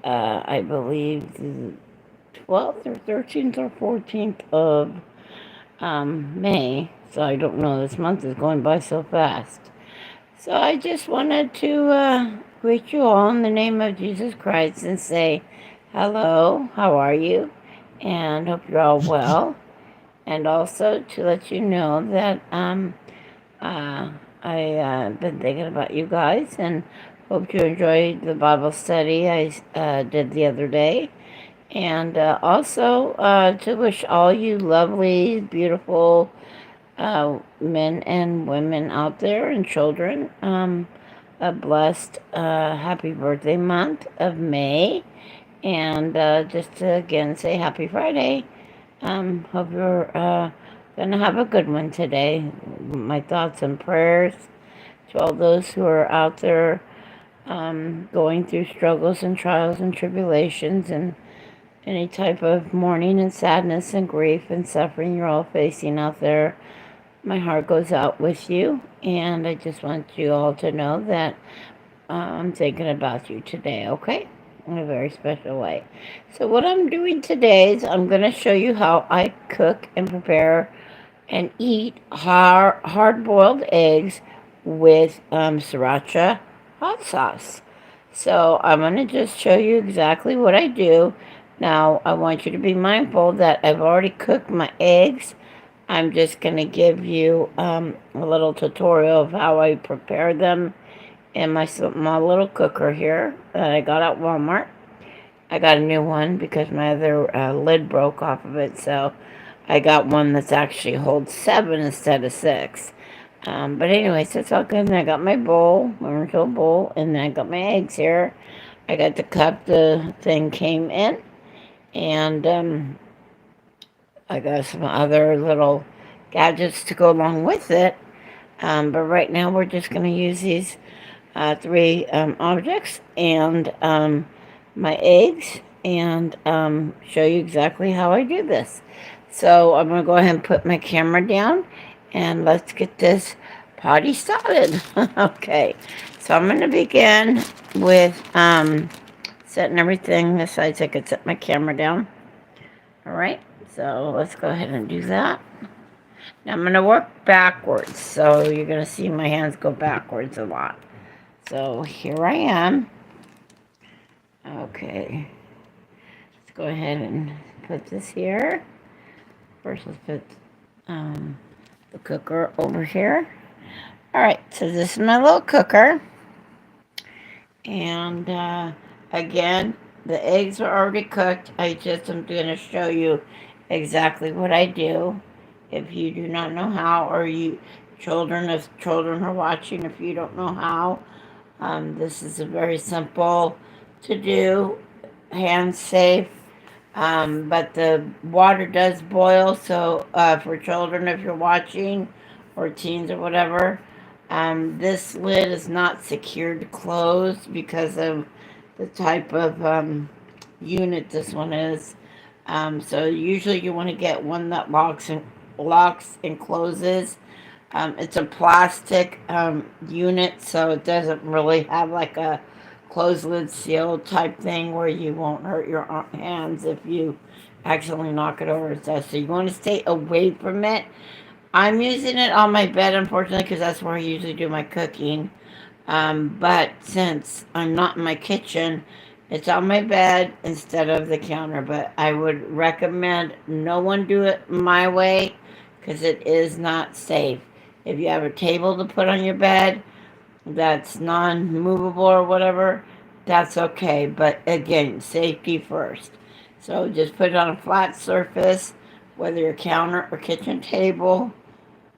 I believe, the 12th or 13th or 14th of May. So I don't know, this month is going by so fast. So I just wanted to greet you all in the name of Jesus Christ and say, hello, how are you? And hope you're all well. And also to let you know that uh, I've been thinking about you guys and hope you enjoyed the Bible study I did the other day. And also to wish all you lovely, beautiful men and women out there and children a blessed happy birthday month of May. And just to again say happy Friday. Hope you're gonna have a good one today. My thoughts and prayers to all those who are out there going through struggles and trials and tribulations and any type of mourning and sadness and grief and suffering you're all facing out there. My heart goes out with you, and I just want you all to know that I'm thinking about you today, okay? In a very special way. So, what I'm doing today is I'm going to show you how I cook and prepare and eat hard boiled eggs with Sriracha hot sauce. So, I'm going to just show you exactly what I do. Now, I want you to be mindful that I've already cooked my eggs. I'm just going to give you a little tutorial of how I prepare them in my little cooker here that I got at Walmart. I got a new one because my other lid broke off of it, so I got one that's actually holds 7 instead of 6. But anyways, it's all good. And I got my bowl, my original bowl, and then I got my eggs here. I got the cup the thing came in, and I got some other little gadgets to go along with it. But right now we're just going to use these three objects and my eggs and show you exactly how I do this. So I'm going to go ahead and put my camera down and let's get this party started. Okay, so I'm going to begin with setting everything aside so I could set my camera down. All right, so let's go ahead and do that. Now I'm going to work backwards, so you're going to see my hands go backwards a lot. So here I am. Okay, let's go ahead and put this here. First, let's put the cooker over here. All right, so this is my little cooker. And again, the eggs are already cooked. I just am going to show you exactly what I do. If you do not know how, or you children, if children are watching, if you don't know how, this is a very simple to do, hand safe, but the water does boil. So for children, if you're watching, or teens or whatever, this lid is not secured closed because of the type of unit this one is. So usually you want to get one that locks and closes. It's a plastic unit, so it doesn't really have like a closed lid seal type thing where you won't hurt your hands if you accidentally knock it over. So you want to stay away from it. I'm using it on my bed, unfortunately, because that's where I usually do my cooking. But since I'm not in my kitchen, it's on my bed instead of the counter. But I would recommend no one do it my way because it is not safe. If you have a table to put on your bed that's non-movable or whatever, that's okay. But again, safety first. So just put it on a flat surface, whether your counter or kitchen table.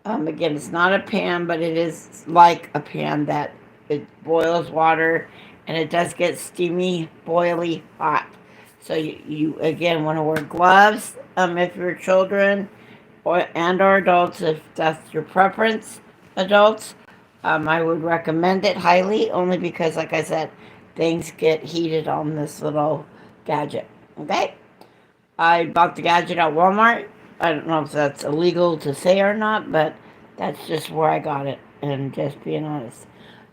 Again, it's not a pan, but it is like a pan that it boils water and it does get steamy, boily hot. So you again want to wear gloves if you're children or adults if that's your preference. Adults, I would recommend it highly only because, like I said, things get heated on this little gadget. Okay, I bought the gadget at Walmart. I don't know if that's illegal to say or not, but that's just where I got it, and just being honest.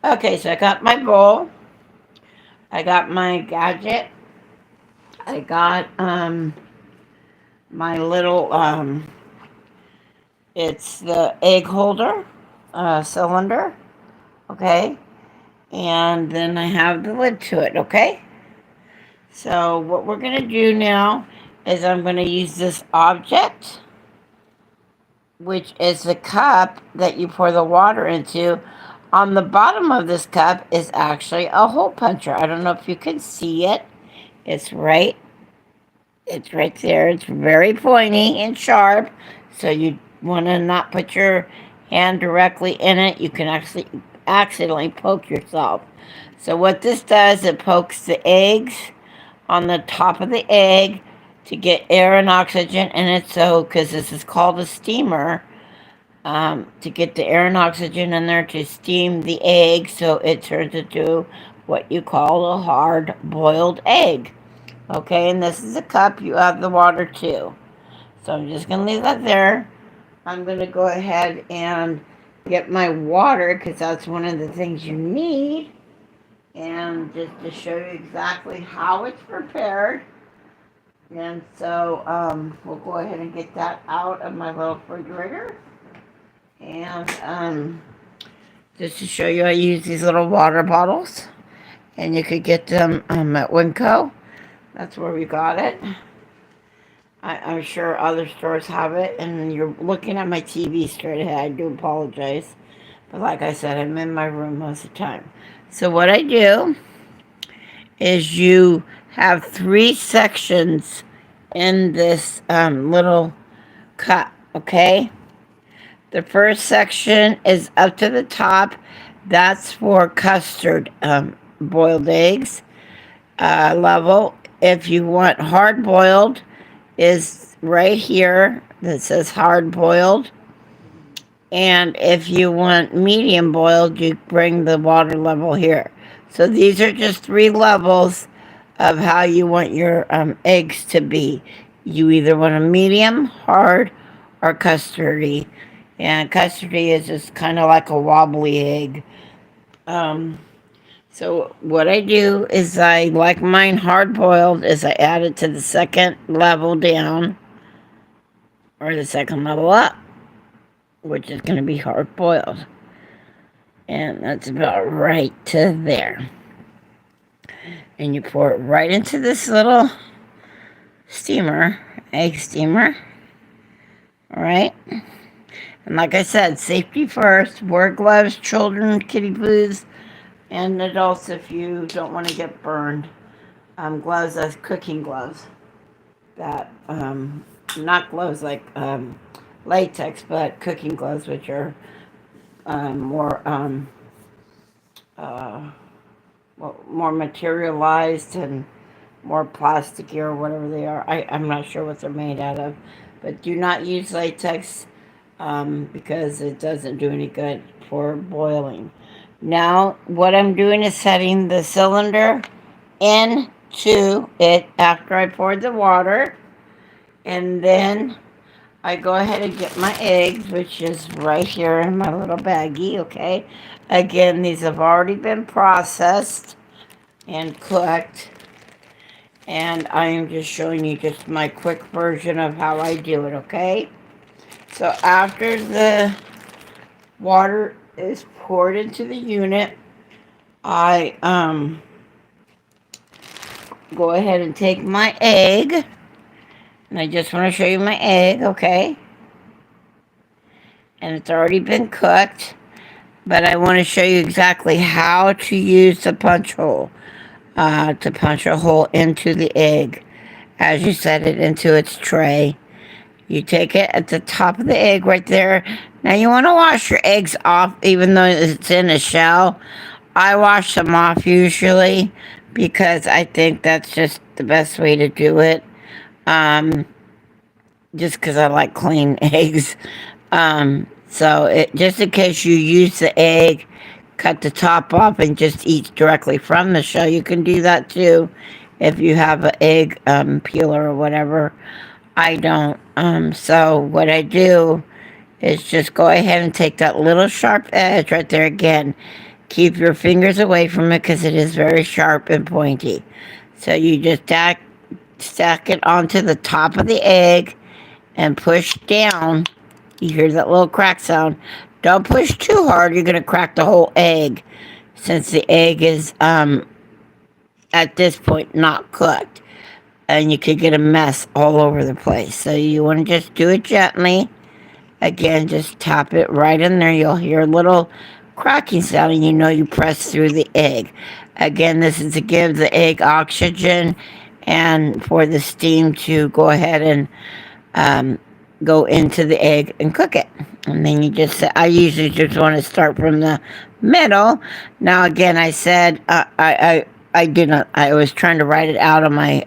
Okay, so I got my bowl. I got my gadget. I got my little it's the egg holder cylinder, okay? And then I have the lid to it, okay? So what we're gonna do now is I'm gonna use this object, which is the cup that you pour the water into. On the bottom of this cup is actually a hole puncher. I don't know if you can see it. It's right there. It's very pointy and sharp. So you want to not put your hand directly in it. You can actually accidentally poke yourself. So what this does, it pokes the eggs on the top of the egg to get air and oxygen in it. So, because this is called a steamer, to get the air and oxygen in there to steam the egg so it turns into what you call a hard boiled egg. Okay, and this is a cup. You have the water too. So I'm just going to leave that there. I'm going to go ahead and get my water because that's one of the things you need. And just to show you exactly how it's prepared. And so we'll go ahead and get that out of my little refrigerator. And just to show you, I use these little water bottles. And you could get them at Winco. That's where we got it. I'm sure other stores have it. And you're looking at my TV straight ahead. I do apologize. But like I said, I'm in my room most of the time. So what I do is you have 3 sections in this little cup, okay? The first section is up to the top. That's for custard boiled eggs level. If you want hard boiled, is right here that says hard boiled. And if you want medium boiled, you bring the water level here. So these are just 3 levels of how you want your eggs to be. You either want a medium, hard, or custardy. And custardy is just kind of like a wobbly egg. So what I do is I like mine hard boiled is I add it to the second level down or the second level up, which is going to be hard boiled. And that's about right to there. And you pour it right into this little steamer, egg steamer. All right. And like I said, safety first. Wear gloves, children, kiddie foods, and adults if you don't want to get burned. Gloves as cooking gloves. That, not gloves like latex, but cooking gloves, which are more more materialized and more plasticky or whatever they are. I'm not sure what they're made out of, but do not use latex because it doesn't do any good for boiling. Now, what I'm doing is setting the cylinder into it after I poured the water, and then I go ahead and get my eggs, which is right here in my little baggie, okay? Again, these have already been processed and cooked, and I am just showing you just my quick version of how I do it, okay? So after the water is poured into the unit, I go ahead and take my egg, and I just want to show you my egg, okay? And it's already been cooked, but I want to show you exactly how to use the punch hole to punch a hole into the egg as you set it into its tray. You take it at the top of the egg right there. Now you want to wash your eggs off even though it's in a shell. I wash them off usually because I think that's just the best way to do it. Just because I like clean eggs. So just in case you use the egg, cut the top off and just eat directly from the shell. You can do that too if you have an egg peeler or whatever. I don't. So what I do is just go ahead and take that little sharp edge right there again. Keep your fingers away from it because it is very sharp and pointy. So you just stack it onto the top of the egg and push down. You hear that little crack sound. Don't push too hard, you're going to crack the whole egg since the egg is at this point not cooked. And you could get a mess all over the place. So you want to just do it gently. Again, just tap it right in there. You'll hear a little cracking sound and you know you press through the egg. Again, this is to give the egg oxygen and for the steam to go ahead and go into the egg and cook it. And then you just, I usually just want to start from the middle. Now, again, I said, I didn't, I was trying to write it out on my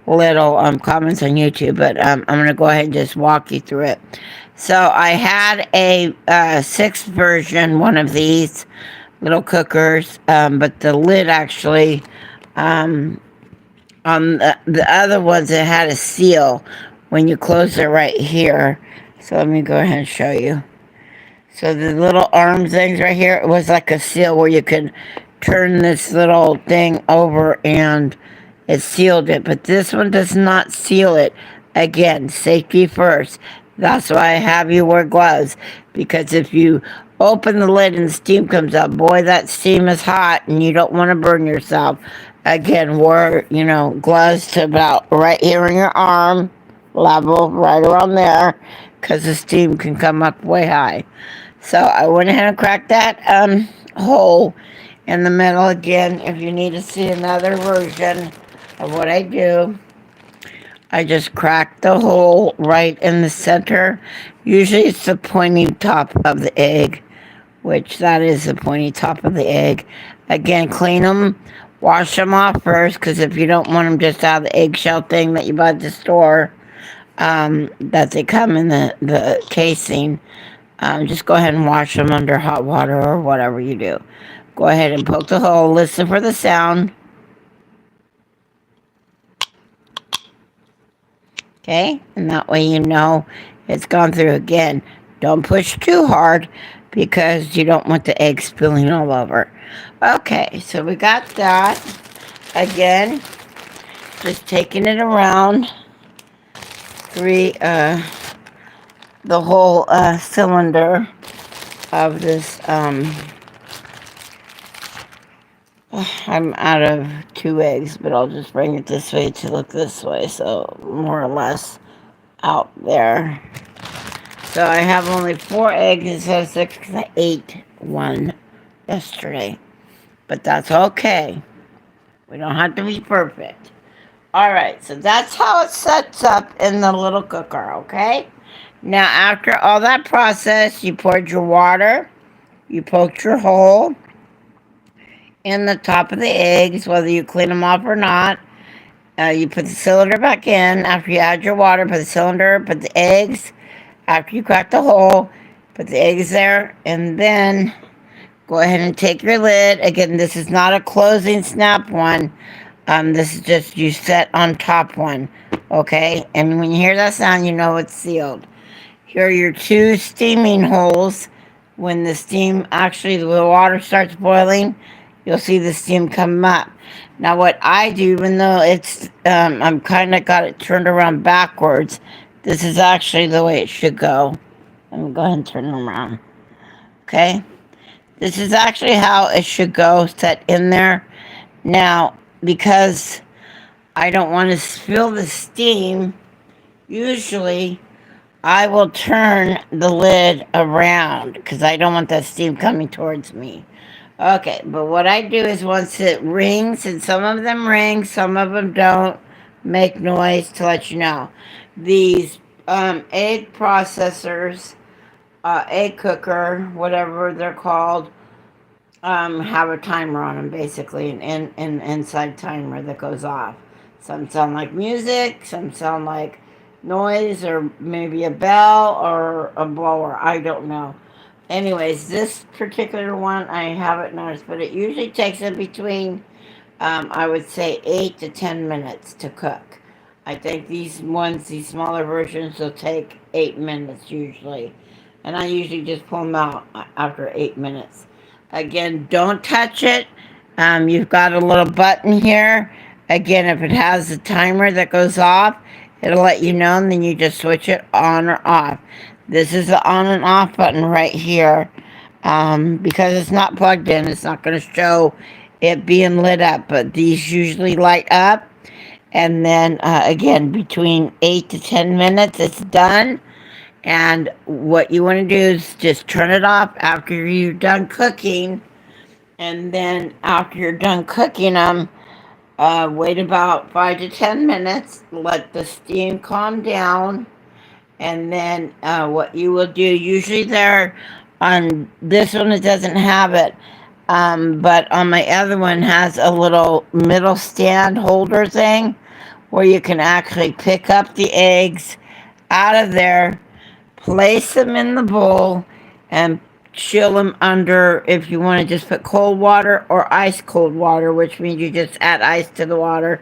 little comments on YouTube, but I'm going to go ahead and just walk you through it. So I had a 6th version, one of these little cookers, but the lid actually, on the other ones, it had a seal when you close it right here. So let me go ahead and show you. So the little arm things right here, it was like a seal where you could turn this little thing over and it sealed it. But this one does not seal it. Again, safety first. That's why I have you wear gloves. Because if you open the lid and the steam comes up, boy, that steam is hot and you don't want to burn yourself. Again, wear, gloves to about right here in your arm level, right around there, because the steam can come up way high. So I went ahead and cracked that hole in the middle. Again, if you need to see another version of what I do, I just crack the hole right in the center. Usually it's the pointy top of the egg, which that is the pointy top of the egg. Again, clean them, wash them off first, because if you don't want them just out of the eggshell thing that you buy at the store, that they come in the casing, just go ahead and wash them under hot water or whatever you do. Go ahead and poke the hole, listen for the sound. Okay, and that way you know it's gone through. Again, don't push too hard because you don't want the egg spilling all over. Okay, so we got that. Again, just taking it around the whole cylinder of this. I'm out of 2 eggs, but I'll just bring it this way to look this way, so more or less out there. So I have only 4 eggs instead of 6 because I ate one yesterday. But that's okay. We don't have to be perfect. Alright, so that's how it sets up in the little cooker, okay? Now, after all that process, you poured your water, you poked your hole in the top of the eggs, whether you clean them off or not. You put the cylinder back in. After you add your water, put the cylinder, put the eggs. After you crack the hole, put the eggs there, and then go ahead and take your lid. Again, this is not a closing snap one. This is just you set on top one, okay? And when you hear that sound, you know it's sealed. Here are your 2 steaming holes. When the steam, actually the water starts boiling, you'll see the steam come up. Now what I do, even though it's, I'm kind of got it turned around backwards, this is actually the way it should go. Let me go ahead and turn it around. Okay? This is actually how it should go, set in there. Now, because I don't want to spill the steam, usually I will turn the lid around because I don't want that steam coming towards me. Okay, but what I do is once it rings, and some of them ring, some of them don't make noise, to let you know. These egg processors, egg cooker, whatever they're called, have a timer on them, basically, an inside timer that goes off. Some sound like music, some sound like noise, or maybe a bell or a blower. I don't know. Anyways, this particular one, I haven't noticed, but it usually takes in between, I would say, 8 to 10 minutes to cook. I think these ones, these smaller versions, will take 8 minutes usually. And I usually just pull them out after 8 minutes. Again, don't touch it. You've got a little button here. Again, if it has a timer that goes off, it'll let you know, and then you just switch it on or off. This is the on and off button right here. Because it's not plugged in, it's not going to show it being lit up, but these usually light up. And then again, between 8 to 10 minutes, it's done. And what you want to do is just turn it off after you're done cooking. And then after you're done cooking them, wait about 5 to 10 minutes, let the steam calm down. And then what you will do, usually there on this one it doesn't have it, but on my other one has a little middle stand holder thing where you can actually pick up the eggs out of there, place them in the bowl, and chill them under. If you want to just put cold water or ice cold water, which means you just add ice to the water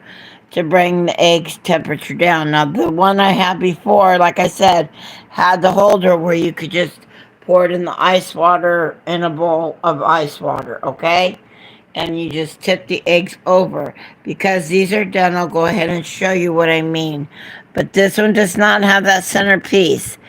to bring the eggs temperature down. Now the one I had before, like I said, had the holder where you could just pour it in the ice water in a bowl of ice water, okay? And you just tip the eggs over. Because these are done, I'll go ahead and show you what I mean. But this one does not have that center piece.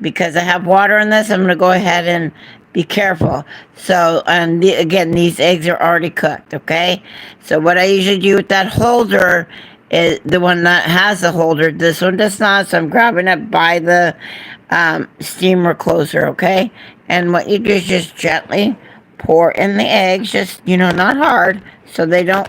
Because I have water in this, I'm going to go ahead and be careful. So, again, these eggs are already cooked, okay? So what I usually do with that holder is the one that has the holder. This one does not, so I'm grabbing it by the steamer closer, okay? And what you do is just gently pour in the eggs, just, not hard, so they don't,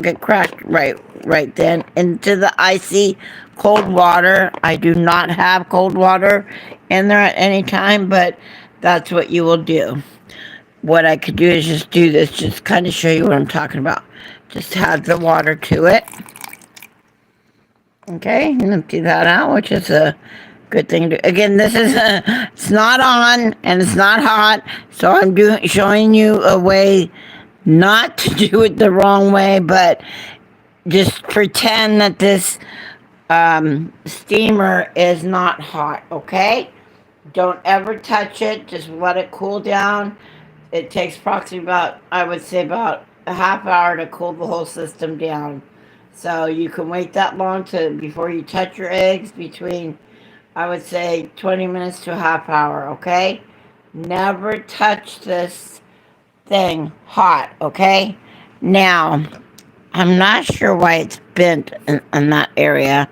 get cracked right then, into the icy cold water. I do not have cold water in there at any time, but that's what you will do. What I could do is just do this, just kind of show you what I'm talking about. Just add the water to it. Okay, and empty that out, which is a good thing to. Again, this is it's not on and it's not hot, so I'm showing you a way not to do it the wrong way, but just pretend that this steamer is not hot, okay? Don't ever touch it. Just let it cool down. It takes approximately I would say about a half hour to cool the whole system down. So you can wait that long before you touch your eggs, between, I would say, 20 minutes to a half hour, okay? Never touch this thing hot, okay? Now, I'm not sure why it's bent in that area,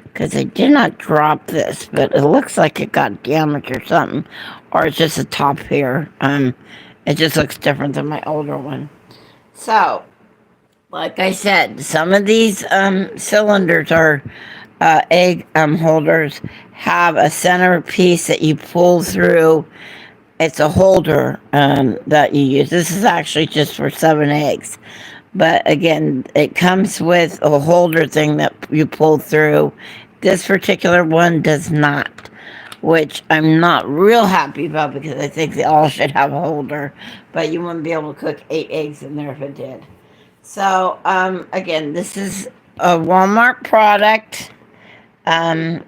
because I did not drop this, but it looks like it got damaged or something, or it's just the top here. It just looks different than my older one. So, like I said, some of these cylinders or egg holders have a center piece that you pull through. It's a holder that you use. This is actually just for 7 eggs. But again, it comes with a holder thing that you pull through. This particular one does not, which I'm not real happy about, because I think they all should have a holder. But you wouldn't be able to cook 8 eggs in there if it did. So, again, this is a Walmart product,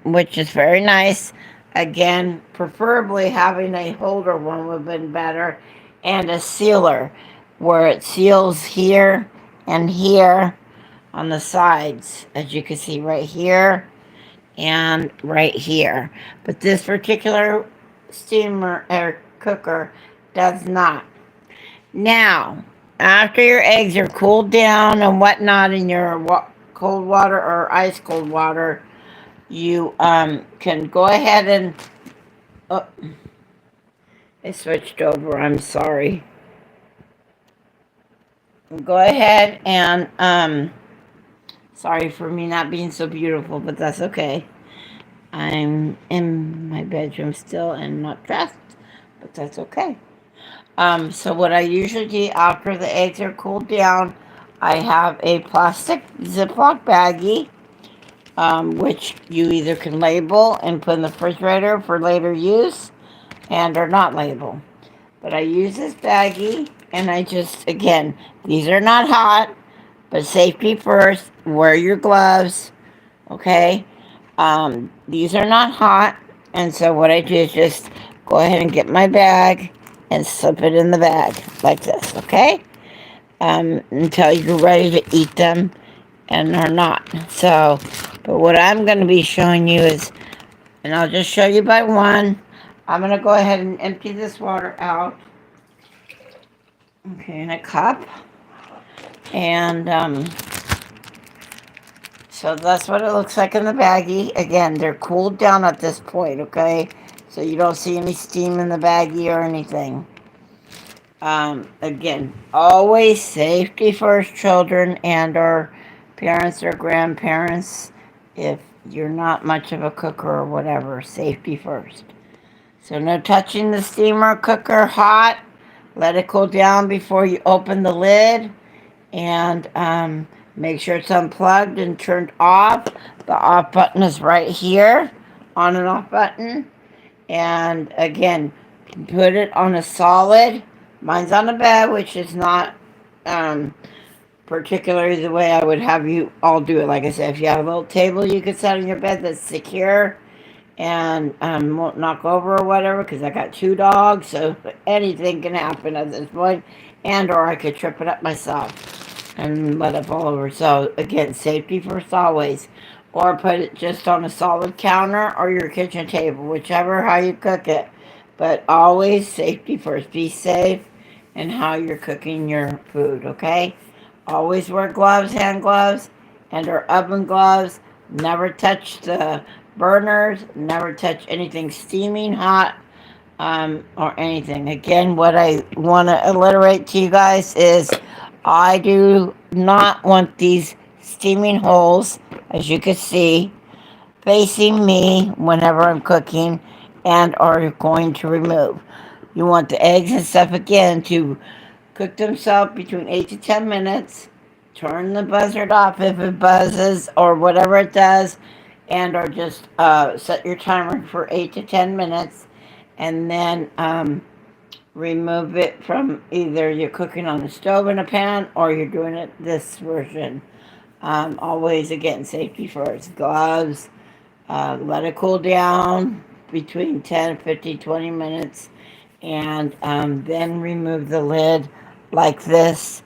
which is very nice. Again, preferably having a holder one would have been better, and a sealer where it seals here and here on the sides, as you can see right here and right here. But this particular steamer or cooker does not. Now, after your eggs are cooled down and whatnot in your cold water or ice cold water, you can go ahead and... Oh, I switched over. I'm sorry. Go ahead and... sorry for me not being so beautiful, but that's okay. I'm in my bedroom still and not dressed, but that's okay. So what I usually do after the eggs are cooled down, I have a plastic Ziploc baggie, which you either can label and put in the refrigerator for later use, and or not label. But I use this baggie, and I just, again, these are not hot, but safety first. Wear your gloves, okay? These are not hot, and so what I do is just go ahead and get my bag and slip it in the bag like this, okay? Until you're ready to eat them and are not. So, but what I'm going to be showing you is, and I'll just show you by one. I'm going to go ahead and empty this water out. Okay, in a cup. And so that's what it looks like in the baggie. Again, they're cooled down at this point, okay? So you don't see any steam in the baggie or anything. Again, always safety first, children and or parents or grandparents. If you're not much of a cooker or whatever, safety first. So no touching the steamer cooker hot. Let it cool down before you open the lid. And make sure it's unplugged and turned off. The off button is right here, on and off button. And again, put it on a solid. Mine's on a bed, which is not particularly the way I would have you all do it. Like I said, if you have a little table you could set on your bed that's secure and won't knock over or whatever, because I got 2 dogs, so anything can happen at this point, and or I could trip it up myself and let it fall over. So again, safety first always. Or put it just on a solid counter or your kitchen table, whichever how you cook it. But always safety first. Be safe in how you're cooking your food, okay? Always wear gloves, hand gloves, and or oven gloves. Never touch the burners. Never touch anything steaming hot or anything. Again, what I want to alliterate to you guys is I do not want these steaming holes, as you can see, facing me whenever I'm cooking and are going to remove. You want the eggs and stuff again to cook themselves between 8 to 10 minutes. Turn the buzzard off if it buzzes or whatever it does, and or just set your timer for 8 to 10 minutes, and then remove it from either you're cooking on the stove in a pan or you're doing it this version. Always, again, safety first. Gloves, let it cool down between 10, 15, 20 minutes, and then remove the lid like this.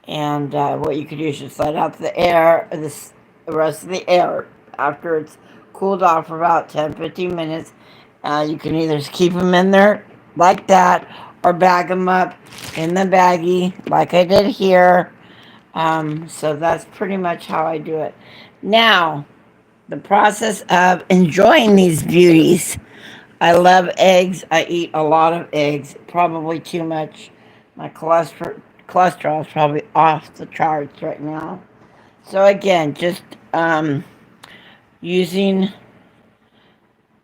And what you could do is just let out the air, the rest of the air after it's cooled off for about 10, 15 minutes. You can either keep them in there like that or bag them up in the baggie like I did here. So that's pretty much how I do it. Now, the process of enjoying these beauties. I love eggs. I eat a lot of eggs, probably too much. My cholesterol is probably off the charts right now. So again, just using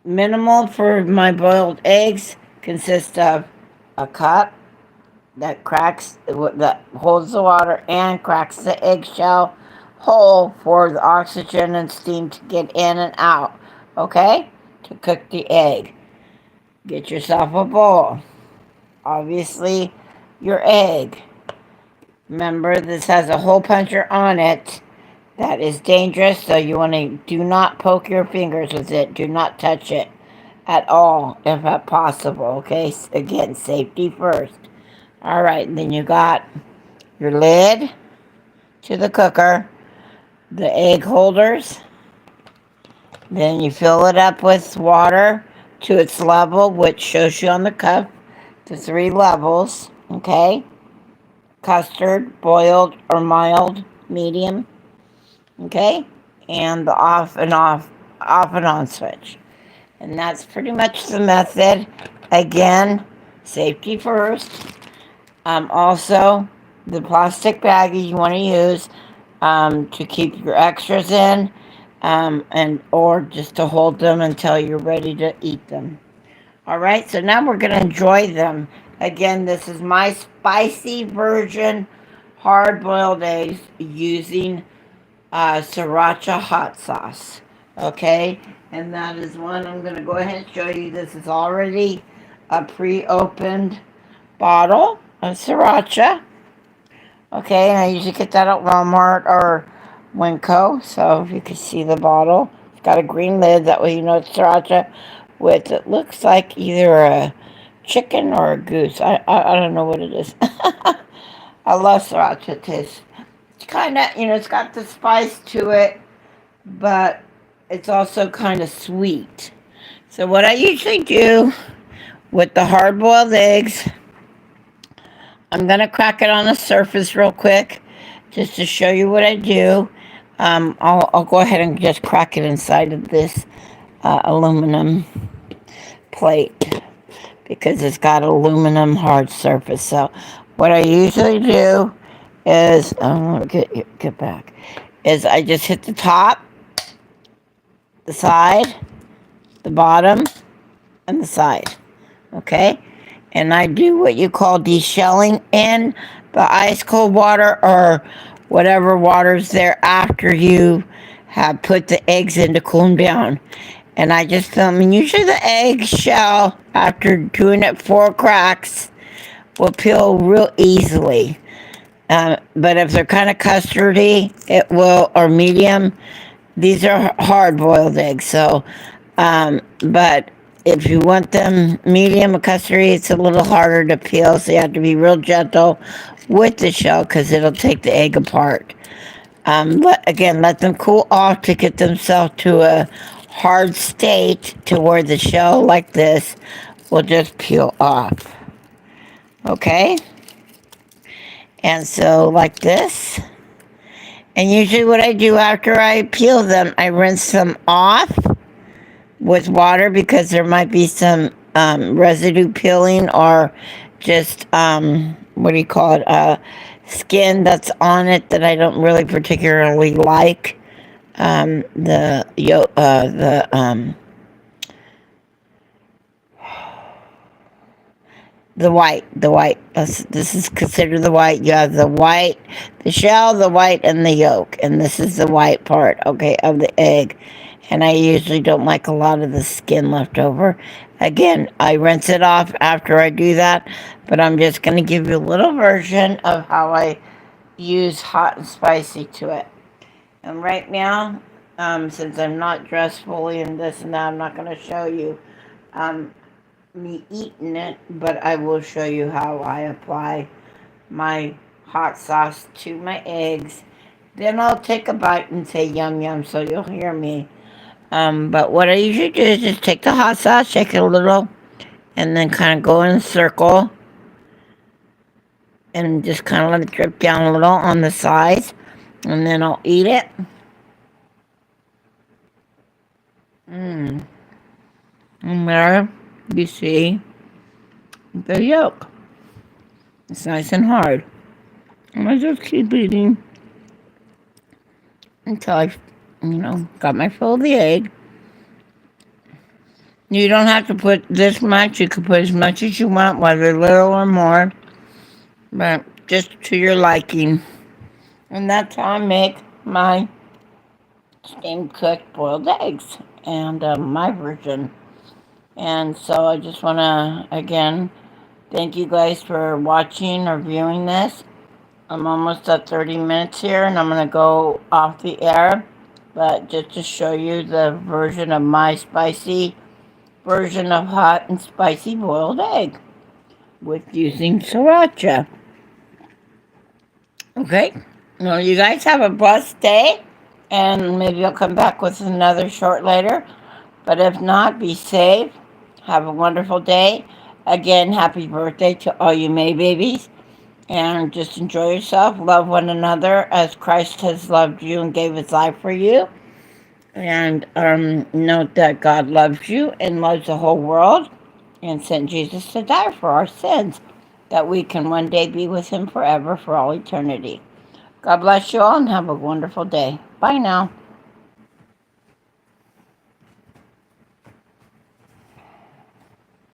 minimal for my boiled eggs consists of a cup that that holds the water and cracks the eggshell hole for the oxygen and steam to get in and out. Okay? To cook the egg. Get yourself a bowl. Obviously, your egg. Remember, this has a hole puncher on it that is dangerous, so you want to do not poke your fingers with it. Do not touch it at all, if possible. Okay? Again, safety first. All right, then you got your lid to the cooker, the egg holders. Then you fill it up with water to its level, which shows you on the cup the 3 levels. Okay? Custard, boiled or mild, medium. Okay? And the off and on switch. And that's pretty much the method. Again, safety first. Also, the plastic baggie you want to use to keep your extras in, and or just to hold them until you're ready to eat them. All right, so now we're going to enjoy them. Again, this is my spicy version hard-boiled eggs using Sriracha hot sauce. Okay, and that is one I'm going to go ahead and show you. This is already a pre-opened bottle of Sriracha. Okay, and I usually get that at Walmart or Winco. So if you can see the bottle, it's got a green lid. That way you know it's Sriracha. With it looks like either a chicken or a goose. I don't know what it is. I love Sriracha. It tastes kind of, it's got the spice to it, but it's also kind of sweet. So what I usually do with the hard-boiled eggs, I'm going to crack it on the surface real quick just to show you what I do. I'll go ahead and just crack it inside of this aluminum plate because it's got aluminum hard surface. So what I usually do is, I want to get back, is I just hit the top, the side, the bottom, and the side. Okay? And I do what you call deshelling in the ice cold water or whatever water's there after you have put the eggs in to cool them down. And I just fill them, and usually the egg shell, after doing it 4 cracks, will peel real easily. But if they're kind of custardy, it will, or medium, these are hard-boiled eggs. So, but if you want them medium or custardy, it's a little harder to peel, so you have to be real gentle with the shell because it'll take the egg apart. Let them cool off to get themselves to a hard state to where the shell like this will just peel off. Okay? And so like this. And usually what I do after I peel them, I rinse them off with water because there might be some residue peeling or just, what do you call it, skin that's on it that I don't really particularly like. The yolk, the white. This is considered the white. You have the white, the shell, the white, and the yolk. And this is the white part, okay, of the egg. And I usually don't like a lot of the skin left over. Again, I rinse it off after I do that. But I'm just going to give you a little version of how I use hot and spicy to it. And right now, since I'm not dressed fully in this and that, I'm not going to show you me eating it, but I will show you how I apply my hot sauce to my eggs. Then I'll take a bite and say yum yum, so you'll hear me. But what I usually do is just take the hot sauce, shake it a little, and then kind of go in a circle and just kind of let it drip down a little on the sides, and then I'll eat it. And there you see the yolk. It's nice and hard. And I just keep eating until I, got my fill of the egg. You don't have to put this much. You can put as much as you want, whether little or more, but just to your liking. And that's how I make my steamed cooked boiled eggs and my version. And so I just want to, again, thank you guys for watching or viewing this. I'm almost at 30 minutes here, and I'm going to go off the air. But just to show you the version of my spicy version of hot and spicy boiled egg with using Siracha. Okay? Well, you guys have a blessed day, and maybe I'll come back with another short later. But if not, be safe. Have a wonderful day. Again, happy birthday to all you May babies. And just enjoy yourself. Love one another as Christ has loved you and gave his life for you. And note that God loves you and loves the whole world and sent Jesus to die for our sins, that we can one day be with him forever for all eternity. God bless you all and have a wonderful day. Bye now.